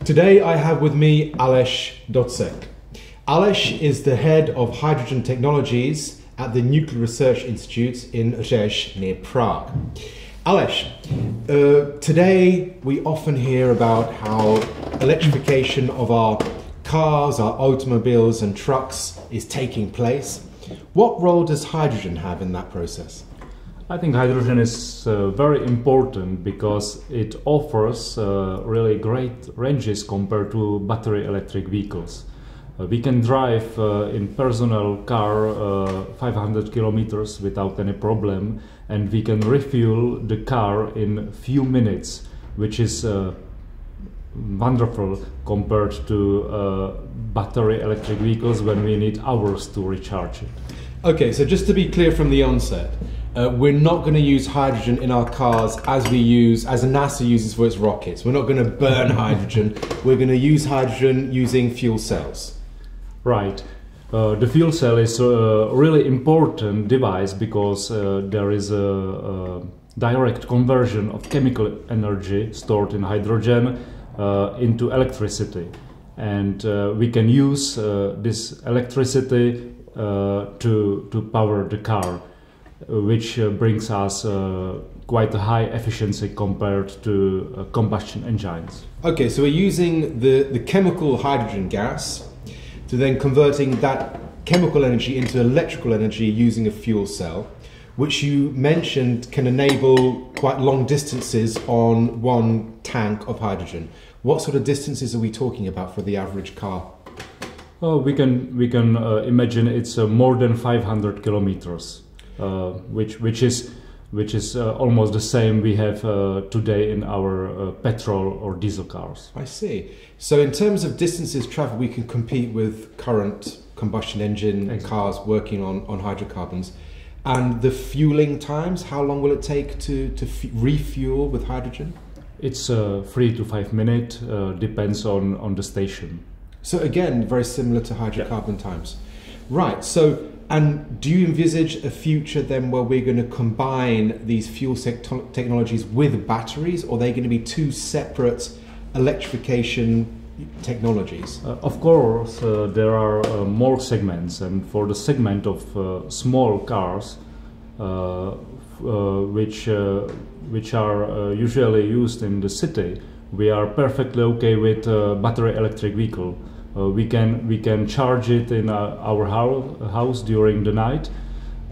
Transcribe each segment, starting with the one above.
Today I have with me Aleš Doucek. Aleš is the head of hydrogen technologies at the Nuclear Research Institute in Rzeszów near Prague. Aleš, today we often hear about how electrification of our cars, our automobiles and trucks is taking place. What role does hydrogen have in that process? I think hydrogen is very important because it offers really great ranges compared to battery electric vehicles. We can drive in personal car 500 kilometers without any problem, and we can refuel the car in few minutes, which is wonderful compared to battery electric vehicles when we need hours to recharge it. Okay, so just to be clear from the onset, we're not going to use hydrogen in our cars as NASA uses for its rockets. We're not going to burn hydrogen. We're going to use hydrogen using fuel cells. Right. The fuel cell is a really important device because there is a direct conversion of chemical energy stored in hydrogen into electricity. And we can use this electricity to power the car, which brings us quite a high efficiency compared to combustion engines. Okay, so we're using the chemical hydrogen gas to then converting that chemical energy into electrical energy using a fuel cell, which you mentioned can enable quite long distances on one tank of hydrogen. What sort of distances are we talking about for the average car? Oh, we can imagine it's more than 500 kilometers. Which is almost the same we have today in our petrol or diesel cars. I see. So in terms of distances traveled, we can compete with current combustion engine cars working on hydrocarbons. And the fueling times, how long will it take to refuel with hydrogen? It's 3 to 5 minutes, depends on the station. So again, very similar to hydrocarbon times. Right, so and do you envisage a future then where we're going to combine these fuel technologies with batteries, or are they going to be two separate electrification technologies? Of course, there are more segments, and for the segment of small cars, which are usually used in the city, we are perfectly okay with battery electric vehicle. We can charge it in our house during the night,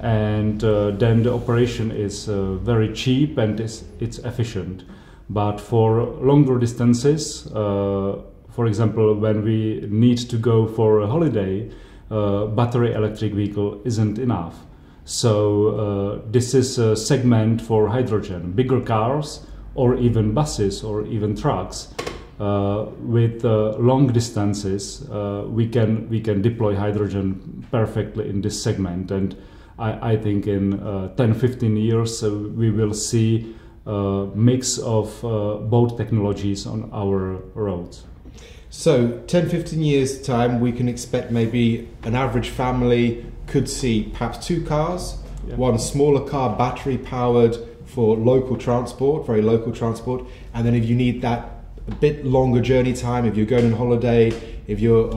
and then the operation is very cheap and it's efficient. But for longer distances, for example, when we need to go for a holiday, battery electric vehicle isn't enough. So this is a segment for hydrogen. Bigger cars or even buses or even trucks. With long distances, we can deploy hydrogen perfectly in this segment, and I think in 10-15 years we will see a mix of both technologies on our roads. So 10-15 years time, we can expect maybe an average family could see perhaps two cars, one smaller car battery powered for local transport, very local transport, and then if you need that a bit longer journey time, if you're going on holiday, if you've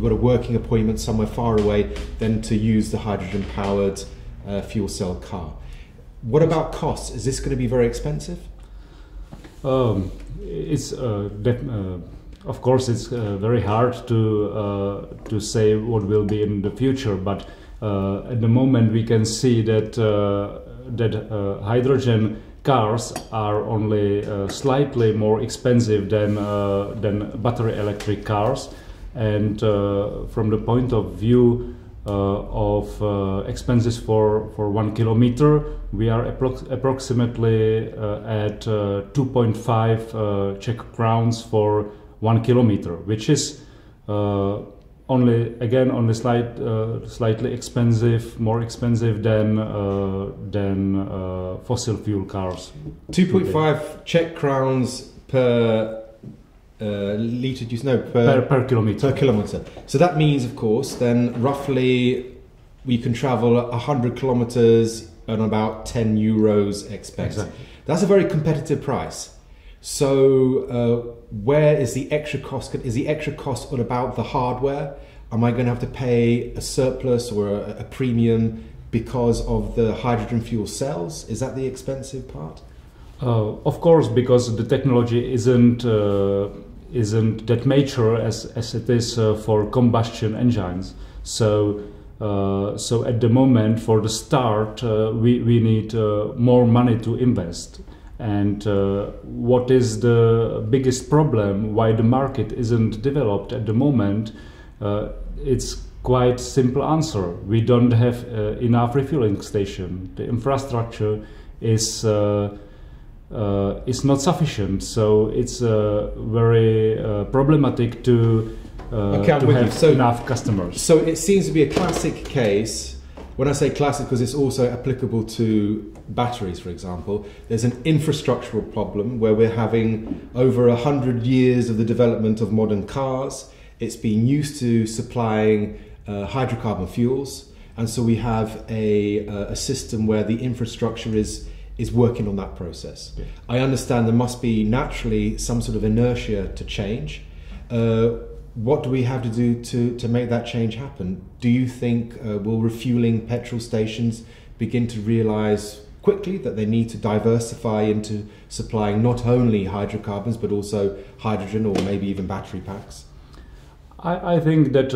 got a working appointment somewhere far away, then to use the hydrogen powered fuel cell car. What about costs? Is this going to be very expensive? It's of course it's very hard to say what will be in the future, but at the moment we can see that hydrogen cars are only slightly more expensive than battery electric cars, and from the point of view of expenses for 1 kilometer, we are approximately at 2.5 Czech crowns for 1 kilometer, which is only slightly expensive, more expensive than fossil fuel cars. 2.5 Czech crowns per litre, do you know? Per kilometer. Per kilometer. So that means, of course, then roughly we can travel 100 kilometers and about 10 euros expense. Exactly. That's a very competitive price. So where is the extra cost? Is the extra cost all about the hardware? Am I going to have to pay a surplus or a premium because of the hydrogen fuel cells? Is that the expensive part? Of course, because the technology isn't that mature as it is for combustion engines. So at the moment, for the start, we need more money to invest. And what is the biggest problem? Why the market isn't developed at the moment? It's quite simple answer. We don't have enough refueling station. The infrastructure is not sufficient, so it's very problematic to have enough customers. So it seems to be a classic case. When I say classic, because it's also applicable to batteries, for example, there's an infrastructural problem where we're having over 100 years of the development of modern cars. It's been used to supplying hydrocarbon fuels, and so we have a system where the infrastructure is working on that process. Yeah. I understand there must be naturally some sort of inertia to change. What do we have to do to make that change happen? Do you think will refueling petrol stations begin to realize quickly that they need to diversify into supplying not only hydrocarbons but also hydrogen or maybe even battery packs? I think that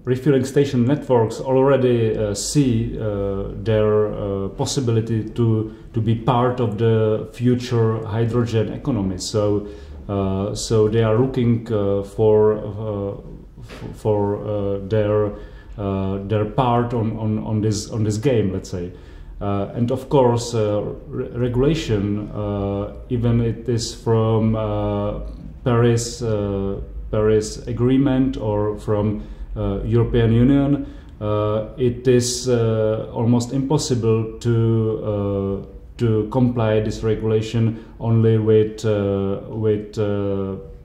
refueling station networks already see their possibility to be part of the future hydrogen economy. So they are looking for their part on this game, let's say. And of course, regulation, even it is from Paris Agreement or from European Union, it is almost impossible to comply this regulation only with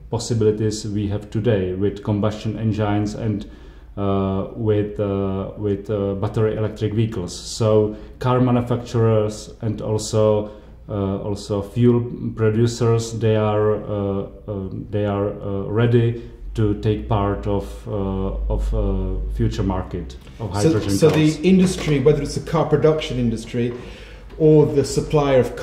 possibilities we have today with combustion engines and with battery electric vehicles. So car manufacturers and also fuel producers, they are ready to take part of future market of hydrogen so cars. The industry, whether it's the car production industry or the supplier of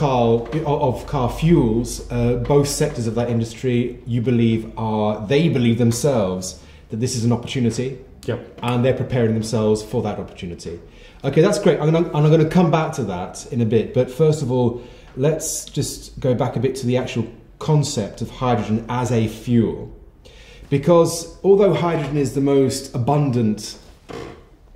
car fuels, both sectors of that industry, they believe themselves that this is an opportunity. Yep. And they're preparing themselves for that opportunity. Okay, that's great. I'm going to come back to that in a bit. But first of all, let's just go back a bit to the actual concept of hydrogen as a fuel. Because although hydrogen is the most abundant,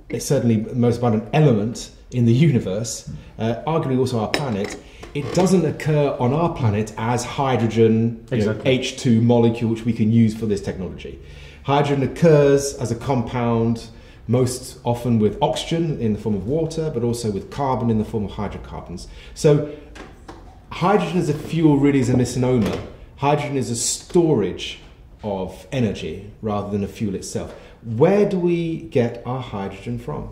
it's certainly the most abundant element in the universe, arguably also our planet, it doesn't occur on our planet as hydrogen, exactly. H2 molecule, which we can use for this technology. Hydrogen occurs as a compound, most often with oxygen in the form of water, but also with carbon in the form of hydrocarbons. So hydrogen as a fuel really is a misnomer. Hydrogen is a storage of energy rather than a fuel itself. Where do we get our hydrogen from?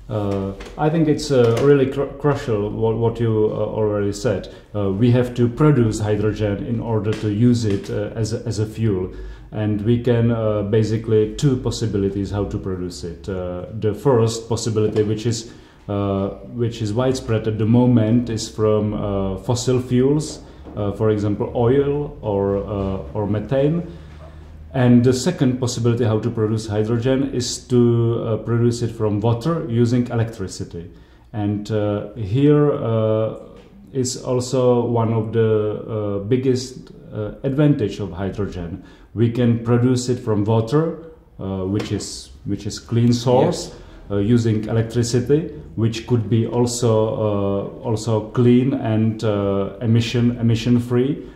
I think it's really crucial what you already said. We have to produce hydrogen in order to use it as a fuel. And we can basically two possibilities how to produce it. The first possibility, which is widespread at the moment, is from fossil fuels, for example, oil or methane. And the second possibility how to produce hydrogen is to produce it from water using electricity. And here is also one of the biggest advantage of hydrogen. We can produce it from water, which is clean source, yes. Using electricity, which could be also clean and emission free,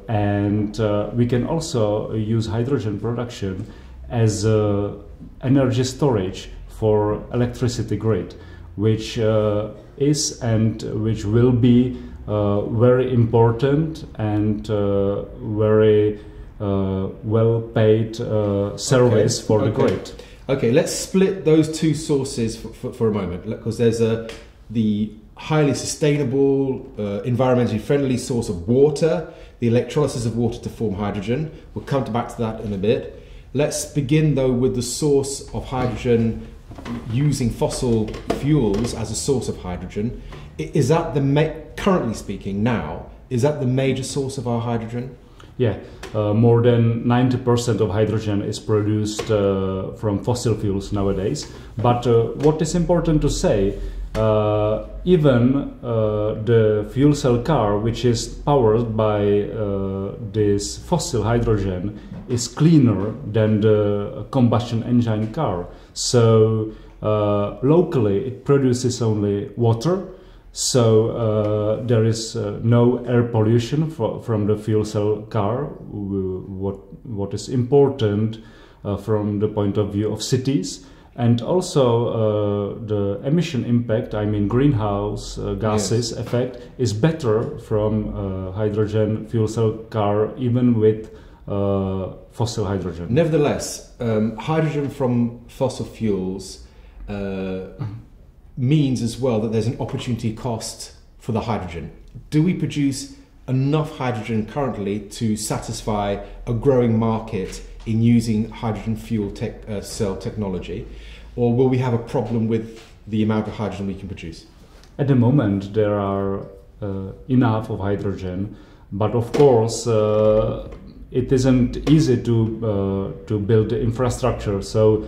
and we can also use hydrogen production as energy storage for electricity grid, which is and which will be very important and very well-paid service for the grid. Okay, let's split those two sources for a moment, because there's the highly sustainable, environmentally friendly source of water, the electrolysis of water to form hydrogen. We'll come back to that in a bit. Let's begin though with the source of hydrogen using fossil fuels as a source of hydrogen. Is that currently speaking now, is that the major source of our hydrogen? Yeah, more than 90% of hydrogen is produced from fossil fuels nowadays. But what is important to say, even the fuel cell car, which is powered by this fossil hydrogen, is cleaner than the combustion engine car. So locally it produces only water. So there is no air pollution from the fuel cell car, what is important from the point of view of cities. And also the emission impact, I mean greenhouse gases effect, is better from hydrogen fuel cell car, even with fossil hydrogen. Nevertheless, hydrogen from fossil fuels means as well that there's an opportunity cost for the hydrogen. Do we produce enough hydrogen currently to satisfy a growing market in using hydrogen fuel cell technology, or will we have a problem with the amount of hydrogen we can produce? At the moment there are enough of hydrogen, but of course it isn't easy to build the infrastructure. So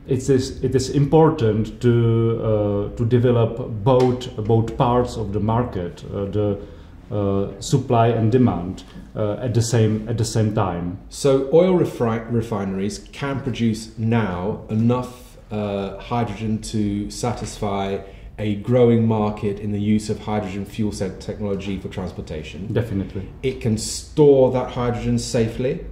it is important to develop both parts of the market, the supply and demand at the same time. So oil refineries can produce now enough hydrogen to satisfy a growing market in the use of hydrogen fuel cell technology for transportation. Definitely. It can store that hydrogen safely,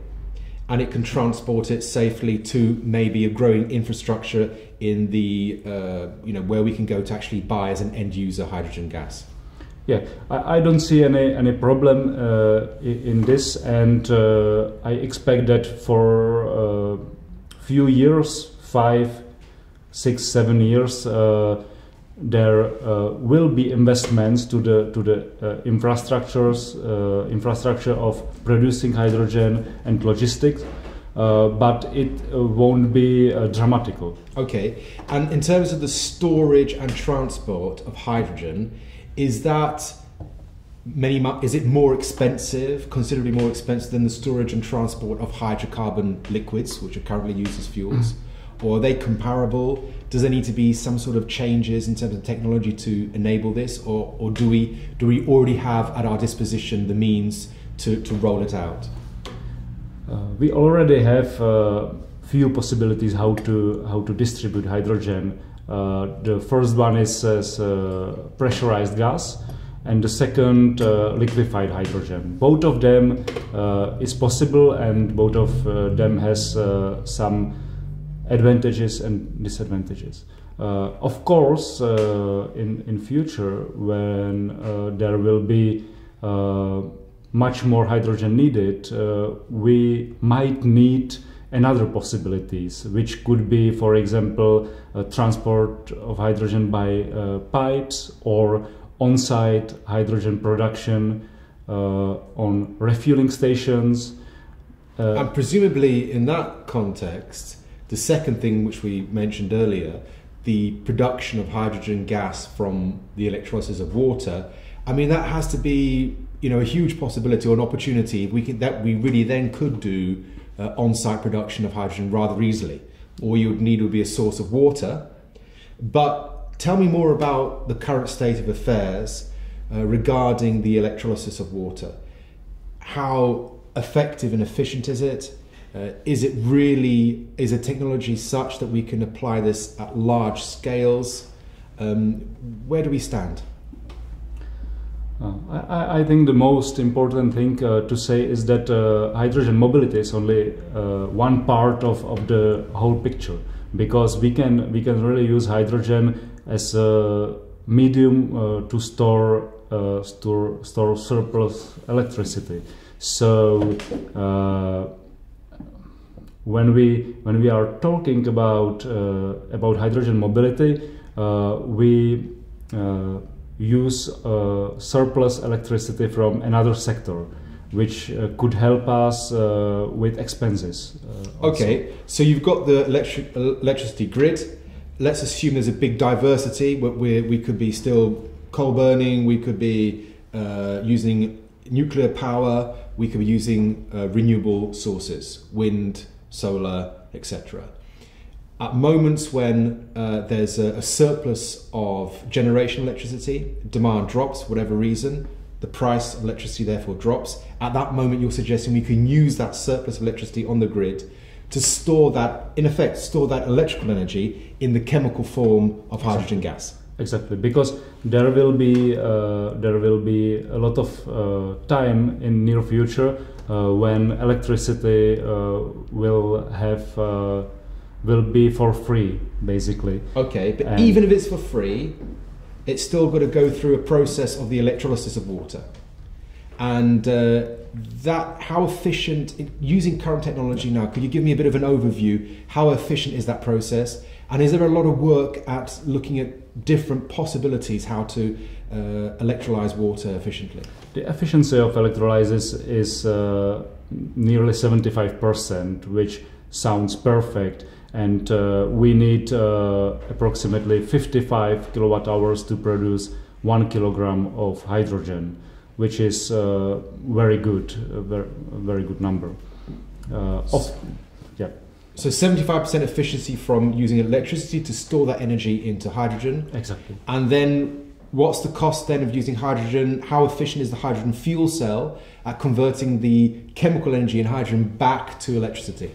and it can transport it safely to maybe a growing infrastructure in the where we can go to actually buy as an end user hydrogen gas. Yeah, I don't see any problem in this, and I expect that for a few years, 5, 6, 7 years, there will be investments to the infrastructure of producing hydrogen and logistics, but it won't be dramatical. Okay, and in terms of the storage and transport of hydrogen, is it more expensive, considerably more expensive than the storage and transport of hydrocarbon liquids, which are currently used as fuels? Or are they comparable? Does there need to be some sort of changes in terms of technology to enable this, or do we already have at our disposition the means to roll it out? We already have few possibilities how to distribute hydrogen. The first one is as pressurized gas, and the second liquefied hydrogen. Both of them is possible, and both of them has some advantages and disadvantages. Of course, in future, when there will be much more hydrogen needed, we might need another possibilities, which could be, for example, transport of hydrogen by pipes, or on-site hydrogen production on refueling stations. And presumably in that context, the second thing which we mentioned earlier, the production of hydrogen gas from the electrolysis of water, I mean, that has to be, a huge possibility or an opportunity that we really then could do on-site production of hydrogen rather easily. All you would need would be a source of water. But tell me more about the current state of affairs regarding the electrolysis of water. How effective and efficient is it? Is a technology such that we can apply this at large scales? Where do we stand? I think the most important thing to say is that hydrogen mobility is only one part of the whole picture, because we can really use hydrogen as a medium to store surplus electricity. So when we are talking about hydrogen mobility, we use surplus electricity from another sector, which could help us with expenses. Okay, so you've got the electricity grid. Let's assume there's a big diversity. We could be still coal burning, we could be using nuclear power, we could be using renewable sources, wind, solar, etc. At moments when there's a surplus of generation electricity, demand drops for whatever reason, the price of electricity therefore drops. At that moment you're suggesting we can use that surplus of electricity on the grid to store that, in effect, store that electrical energy in the chemical form of hydrogen gas. Exactly, because there will be a lot of time in near future when electricity will be for free, basically. Okay, but even if it's for free, it's still got to go through a process of the electrolysis of water. And how efficient, using current technology now, could you give me a bit of an overview? How efficient is that process? And is there a lot of work at looking at different possibilities how to electrolyze water efficiently? The efficiency of electrolysis is nearly 75%, which sounds perfect. And we need approximately 55 kilowatt hours to produce 1 kilogram of hydrogen, which is very good, very good number. Yeah. So 75% efficiency from using electricity to store that energy into hydrogen. Exactly. And then what's the cost then of using hydrogen? How efficient is the hydrogen fuel cell at converting the chemical energy in hydrogen back to electricity?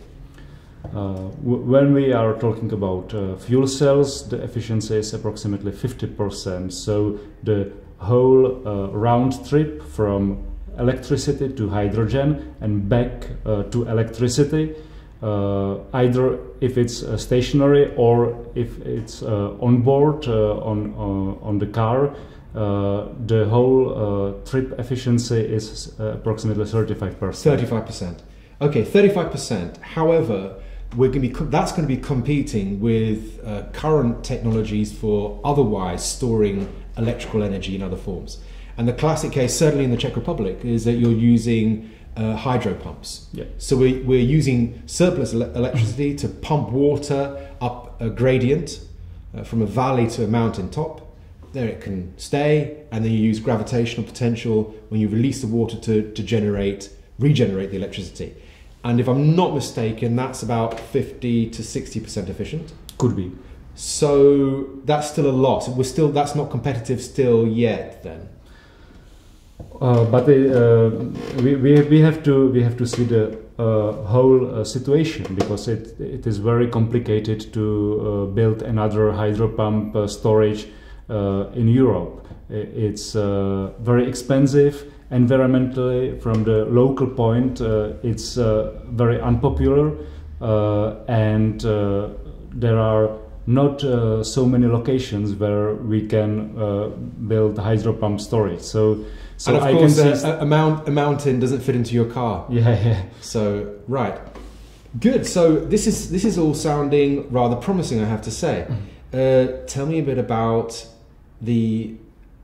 When we are talking about fuel cells, the efficiency is approximately 50%. So the whole round trip from electricity to hydrogen and back to electricity, either if it's stationary or if it's on board on the car, the whole trip efficiency is approximately 35%. 35%. Okay, 35%. However, that's going to be competing with current technologies for otherwise storing electrical energy in other forms. And the classic case, certainly in the Czech Republic, is that you're using hydro pumps. Yeah. So we're using surplus electricity to pump water up a gradient from a valley to a mountain top. There it can stay, and then you use gravitational potential when you release the water to regenerate the electricity. And if I'm not mistaken, that's about 50 to 60% efficient. Could be. So that's still a lot. That's not competitive still yet then. But we have to see the whole situation, because it is very complicated to build another hydro pump storage in Europe. It's very expensive. Environmentally, from the local point, it's very unpopular, and there are not so many locations where we can build hydro pump storage. So and of course, a mountain doesn't fit into your car. Yeah. So right, good. So this is all sounding rather promising, I have to say. Tell me a bit about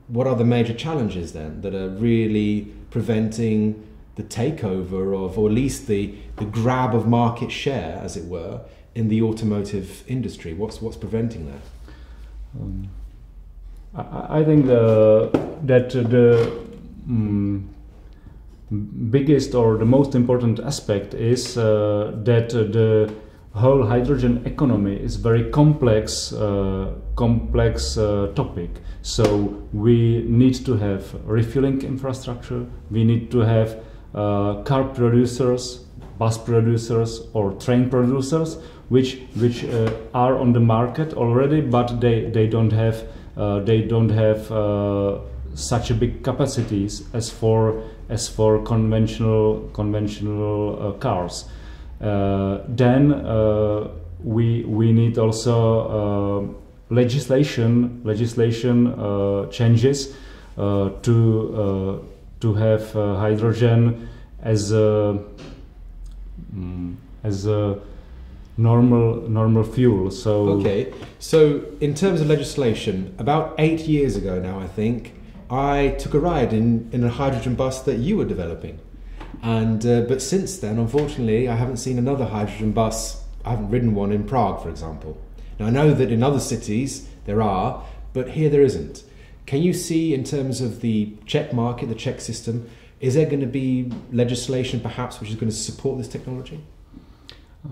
what are the major challenges then that are really preventing the takeover of, or at least the grab of market share, as it were, in the automotive industry? What's preventing that? I think that the biggest or the most important aspect is that the whole hydrogen economy is very complex topic. So we need to have refueling infrastructure, we need to have car producers, bus producers or train producers which are on the market already, but they don't have such a big capacities as for conventional cars. Then we need also legislation changes to have hydrogen as a normal fuel. So okay. So in terms of legislation, about 8 years ago now, I think I took a ride in a hydrogen bus that you were developing, and but since then, unfortunately, I haven't seen another hydrogen bus. I haven't ridden one in Prague, for example. Now I know that in other cities there are, but here there isn't. Can you see, in terms of the Czech market, the Czech system, is there going to be legislation perhaps which is going to support this technology?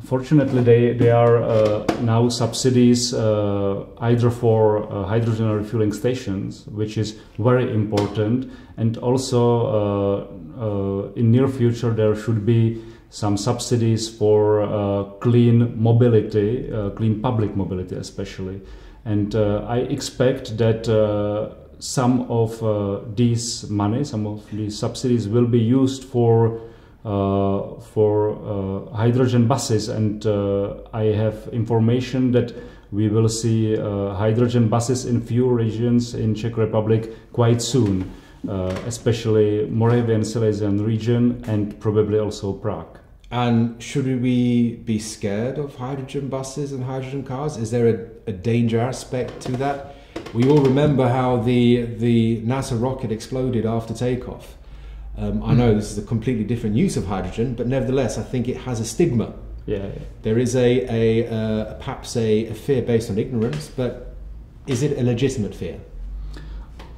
Fortunately, there are now subsidies either for hydrogen refueling stations, which is very important, and also in near future there should be some subsidies for clean mobility, clean public mobility especially. And I expect that some of these money, some of these subsidies will be used for hydrogen buses, and I have information that we will see hydrogen buses in few regions in Czech Republic quite soon, especially Moravian Silesian region and probably also Prague. And should we be scared of hydrogen buses and hydrogen cars? Is there a danger aspect to that? We all remember how the NASA rocket exploded after takeoff. I know this is a completely different use of hydrogen, but nevertheless, I think it has a stigma. Yeah. There is perhaps a fear based on ignorance, but is it a legitimate fear?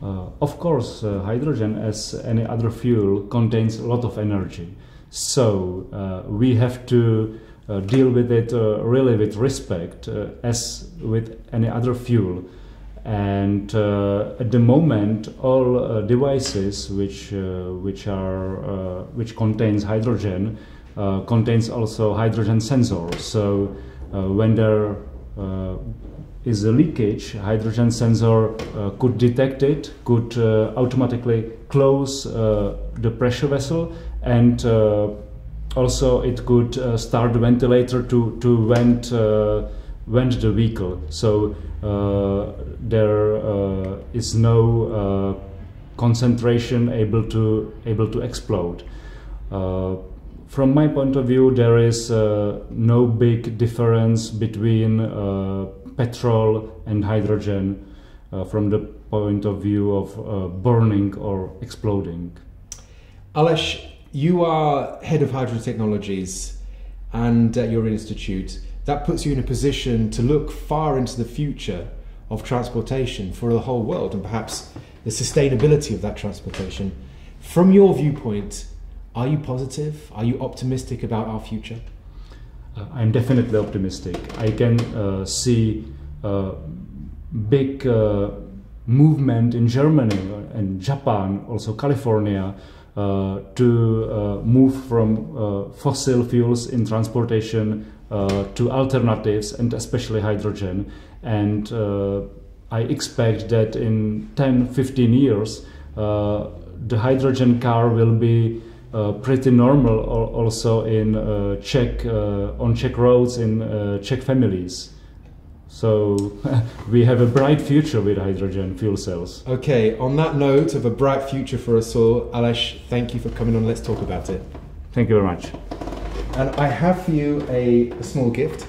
Of course, hydrogen, as any other fuel, contains a lot of energy. So we have to deal with it really with respect, as with any other fuel. And at the moment, all devices which contains hydrogen contains also hydrogen sensors. So when there is a leakage, hydrogen sensor could detect it, could automatically close the pressure vessel, and also it could start the ventilator to vent the vehicle. So there is no concentration able to explode. From my point of view, there is no big difference between petrol and hydrogen from the point of view of burning or exploding. Aleš, you are head of hydrogen technologies and at your institute. That puts you in a position to look far into the future of transportation for the whole world, and perhaps the sustainability of that transportation. From your viewpoint, are you positive? Are you optimistic about our future? I'm definitely optimistic. I can see big movement in Germany and Japan, also California, to move from fossil fuels in transportation to alternatives, and especially hydrogen. And I expect that in 10-15 years the hydrogen car will be pretty normal also in on Czech roads, in Czech families. So we have a bright future with hydrogen fuel cells. Okay, on that note of a bright future for us all, Aleš, thank you for coming on. Let's talk about it. Thank you very much. And I have for you a small gift.